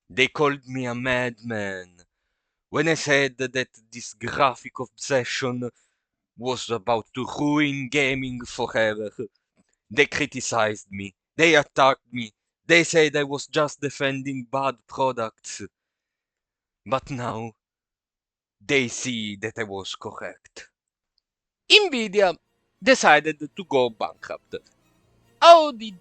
They called me a madman when I said that this graphic obsession was about to ruin gaming forever. They criticized me. They attacked me. They said I was just defending bad products. But now they see that I was correct. Nvidia decided to go bankrupt. How did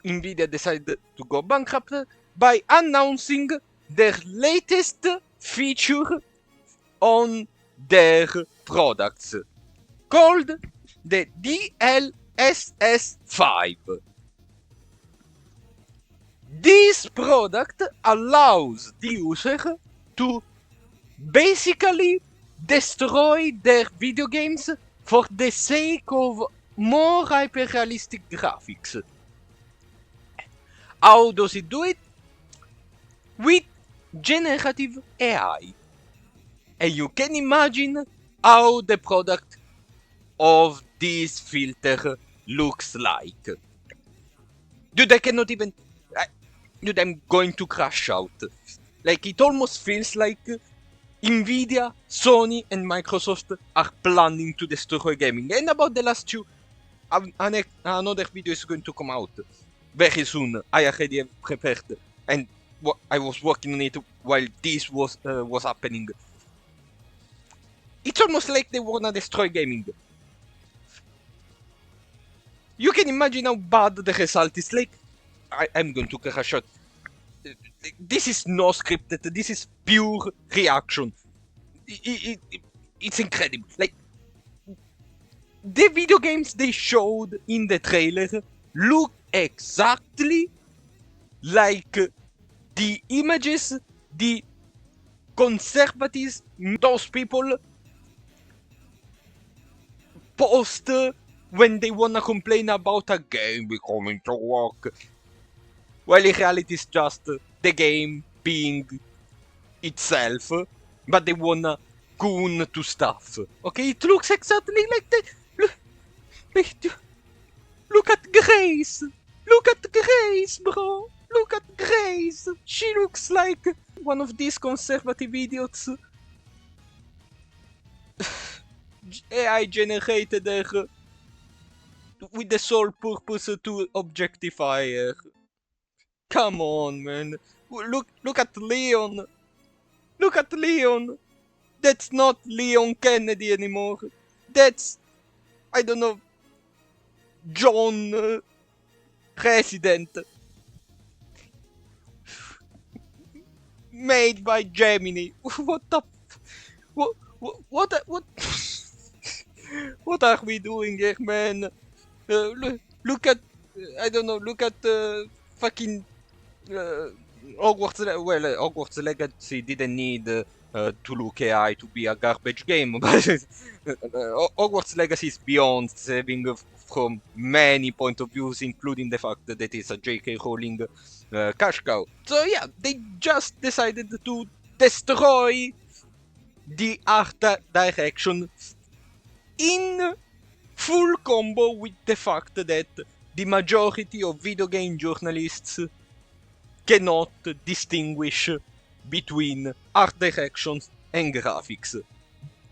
Nvidia decide to go bankrupt? By announcing their latest feature on their products called the DLSS5. This product allows the user to basically destroy their video games for the sake of more hyper-realistic graphics. How does it do it? With generative AI. And you can imagine how the product of this filter looks like. Dude, I cannot even... Dude, I'm going to crash out. Like, it almost feels like Nvidia, Sony, and Microsoft are planning to destroy gaming. And about the last two, another video is going to come out very soon. I already have prepared, and I was working on it while this was happening. It's almost like they wanna destroy gaming. You can imagine how bad the result is. Like, I'm going to crash out. This is no scripted. This is pure reaction. It's incredible. Like, the video games they showed in the trailer look exactly like the images the conservatives, those people, post when they wanna complain about a game becoming to work. Well, in reality, it's just the game being itself, but they wanna goon to stuff. Okay, it looks exactly like the. Look at Grace! Look at Grace, bro! Look at Grace! She looks like one of these conservative idiots. AI generated her with the sole purpose to objectify her. Come on, man. Look at Leon. Look at Leon. That's not Leon Kennedy anymore. That's, I don't know, John Resident. Made by Gemini. What the... What... What... What are we doing here, man? Look at... I don't know, look at fucking... Hogwarts... Well, Hogwarts Legacy didn't need to look AI to be a garbage game, but Hogwarts Legacy is beyond saving from many point of views, including the fact that it is a J.K. Rowling cash cow. So yeah, they just decided to destroy the art direction in full combo with the fact that the majority of video game journalists cannot distinguish between art directions and graphics,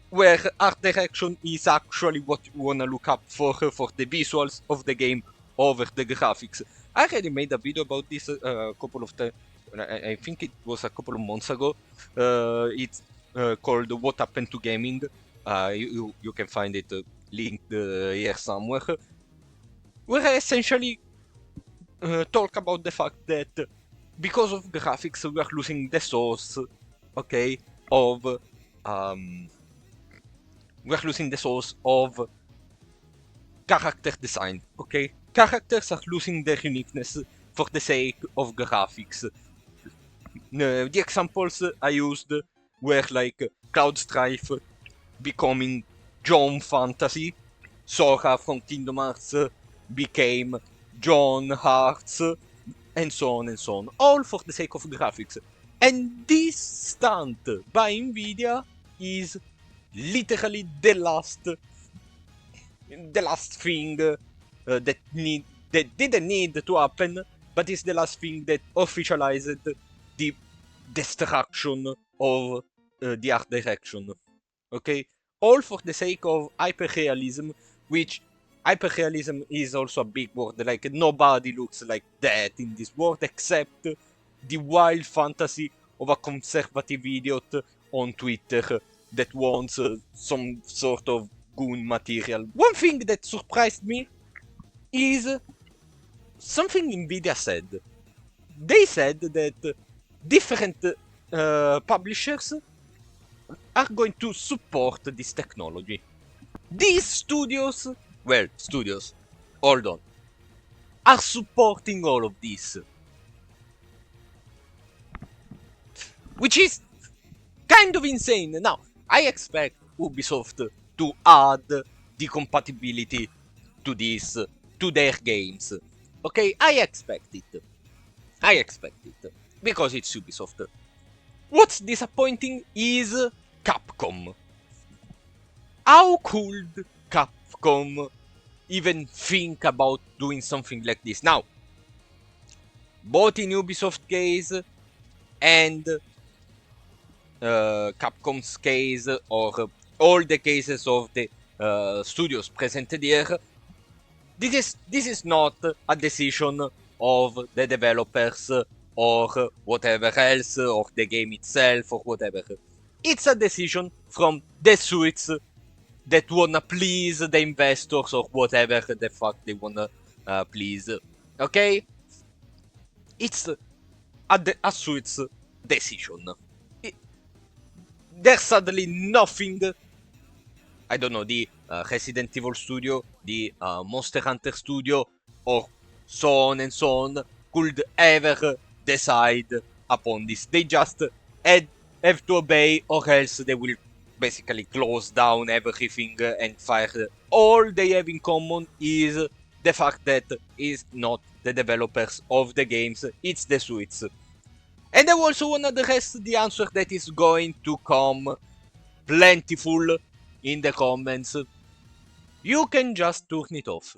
where art direction is actually what you wanna look up for the visuals of the game over the graphics. I already made a video about this a couple of times. I think it was a couple of months ago. It's called What Happened to Gaming. You can find it linked here somewhere. Where I essentially talk about the fact that because of graphics we are losing the source, okay, of we are losing the source of character design, okay? Characters are losing their uniqueness for the sake of graphics. The examples I used were like Cloud Strife becoming John Fantasy, Sora from Kingdom Hearts became John Hearts, and so on and so on, all for the sake of graphics. And this stunt by Nvidia is literally the last thing that didn't need to happen, but is the last thing that officialized the destruction of the art direction. Okay, all for the sake of hyperrealism, which hyperrealism is also a big word. Like nobody looks like that in this world except the wild fantasy of a conservative idiot on Twitter that wants some sort of goon material. One thing that surprised me is something Nvidia said. They said that different publishers are going to support this technology. These studios, well, studios, hold on, are supporting all of this. Which is kind of insane. Now, I expect Ubisoft to add the compatibility to this, to their games. Okay, I expect it. I expect it. Because it's Ubisoft. What's disappointing is Capcom. How could Capcom even think about doing something like this? Now, both in Ubisoft case and Capcom's case, or all the cases of the studios presented here, this is not a decision of the developers or whatever else, or the game itself, or whatever. It's a decision from the suits that wanna please the investors or whatever the fuck they wanna please. Okay? It's a suits decision. There's suddenly nothing. I don't know, the Resident Evil studio, the Monster Hunter studio, or so on and so on, could ever decide upon this. They just have to obey, or else they will basically close down everything and fire. All they have in common is the fact that it's not the developers of the games, it's the suits. And I also want to address the answer that is going to come plentiful in the comments. You can just turn it off.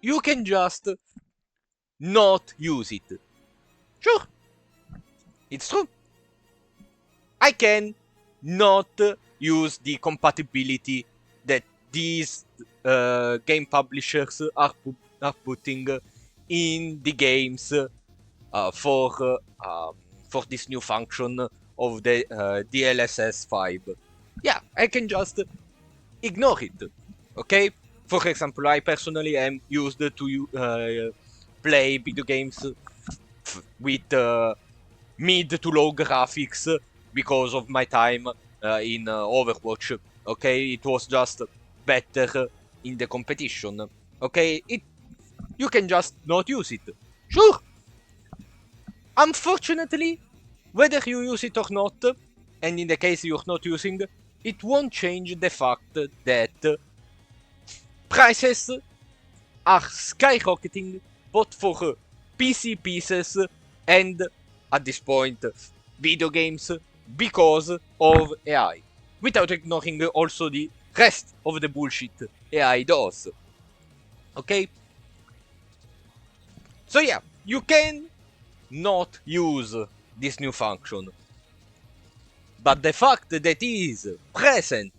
You can just not use it. Sure, it's true. I can not use the compatibility that these game publishers are putting in the games for this new function of the DLSS 5. Yeah, I can just ignore it. Okay? For example, I personally am used to play video games with mid to low graphics because of my time in Overwatch. Okay? It was just better in the competition. Okay? You can just not use it. Sure! Unfortunately, whether you use it or not, and in the case you're not using, it won't change the fact that prices are skyrocketing both for PC pieces and, at this point, video games because of AI. Without ignoring also the rest of the bullshit AI does. Okay? So yeah, you can not use this new function. But the fact that it is present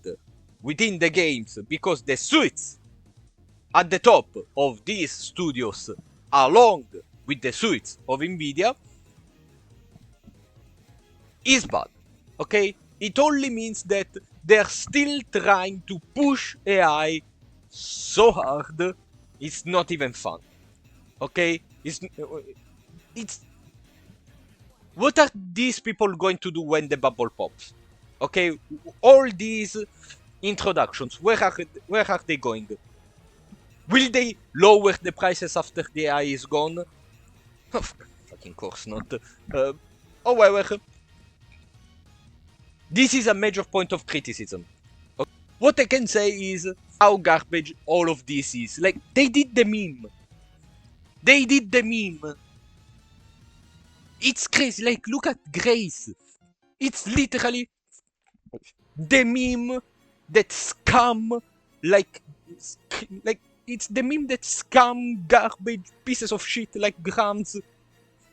within the games because the suits at the top of these studios, along with the suits of Nvidia, is bad. Okay? It only means that they're still trying to push AI so hard, it's not even fun. Okay? It's what are these people going to do when the bubble pops? Okay, all these introductions, where are they going? Will they lower the prices after the AI is gone? Of fucking course not. However, this is a major point of criticism. Okay? What I can say is how garbage all of this is. Like, they did the meme. They did the meme. It's crazy. Like, look at Grace. It's literally the meme that scam, like it's the meme that scam garbage pieces of shit like Grams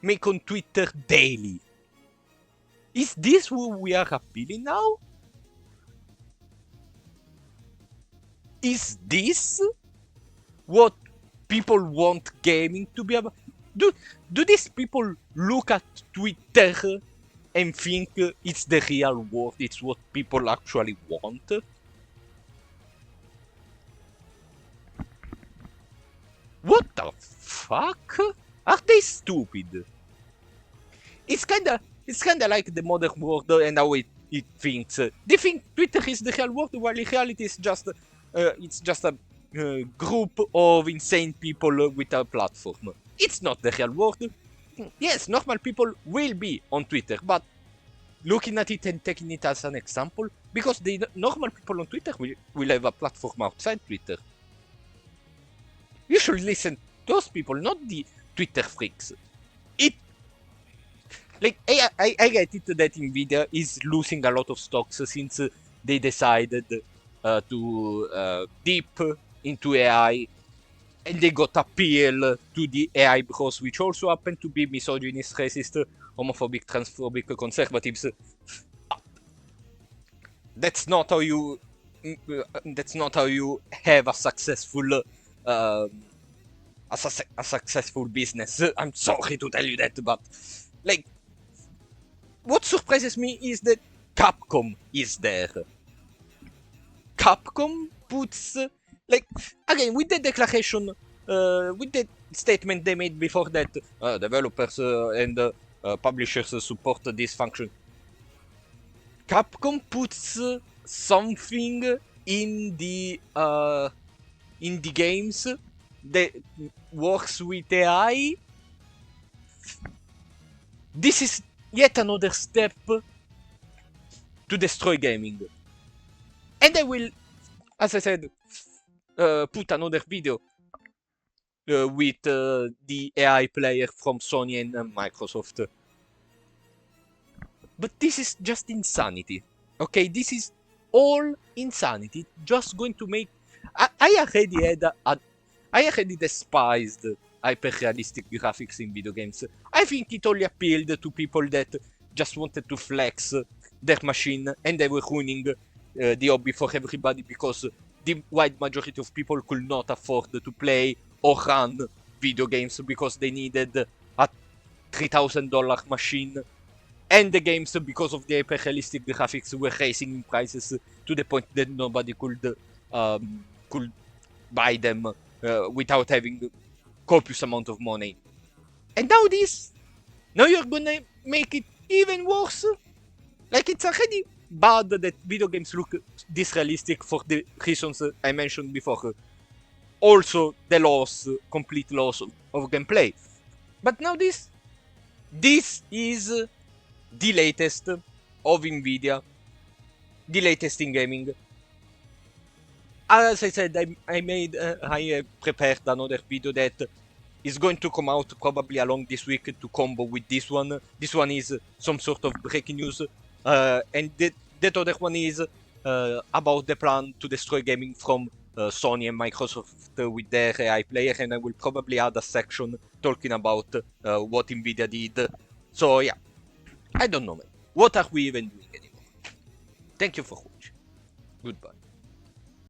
make on Twitter daily. Is this who we are appealing now? Is this what people want gaming to be about? Do these people look at Twitter and think it's the real world, it's what people actually want? What the fuck? Are they stupid? It's kinda like the modern world and how it thinks. They think Twitter is the real world, while in reality it's just a group of insane people with a platform. It's not the real world. Yes, normal people will be on Twitter, but looking at it and taking it as an example, because the normal people on Twitter will have a platform outside Twitter. You should listen to those people, not the Twitter freaks. It like I get it that Nvidia is losing a lot of stocks since they decided to dip into AI, and they got appeal to the AI bros, which also happen to be misogynist, racist, homophobic, transphobic conservatives. That's not how you. That's not how you have a successful. Uh, a successful business. I'm sorry to tell you that, but like, what surprises me is that Capcom is there. Capcom puts like again with the declaration, with the statement they made before that developers and publishers support this function. Capcom puts something in the games that works with AI. This is yet another step to destroy gaming. And I will, as I said, put another video with the AI player from Sony and Microsoft. But this is just insanity. Okay, this is all insanity. Just going to make. I already had I already despised hyper-realistic graphics in video games. I think it only appealed to people that just wanted to flex their machine, and they were ruining the hobby for everybody because the wide majority of people could not afford to play or run video games because they needed a $3,000 machine, and the games, because of the hyper-realistic graphics, were raising in prices to the point that nobody could buy them without having copious amount of money. And now you're gonna make it even worse. Like, it's already bad that video games look this realistic for the reasons I mentioned before. Also, the complete loss of gameplay. But now this is the latest of Nvidia, the latest in gaming. As I said, I prepared another video that is going to come out probably along this week to combo with this one. This one is some sort of breaking news, and that other one is about the plan to destroy gaming from Sony and Microsoft with their AI player, and I will probably add a section talking about what Nvidia did. So yeah, I don't know, man. What are we even doing anymore? Thank you for watching. Goodbye.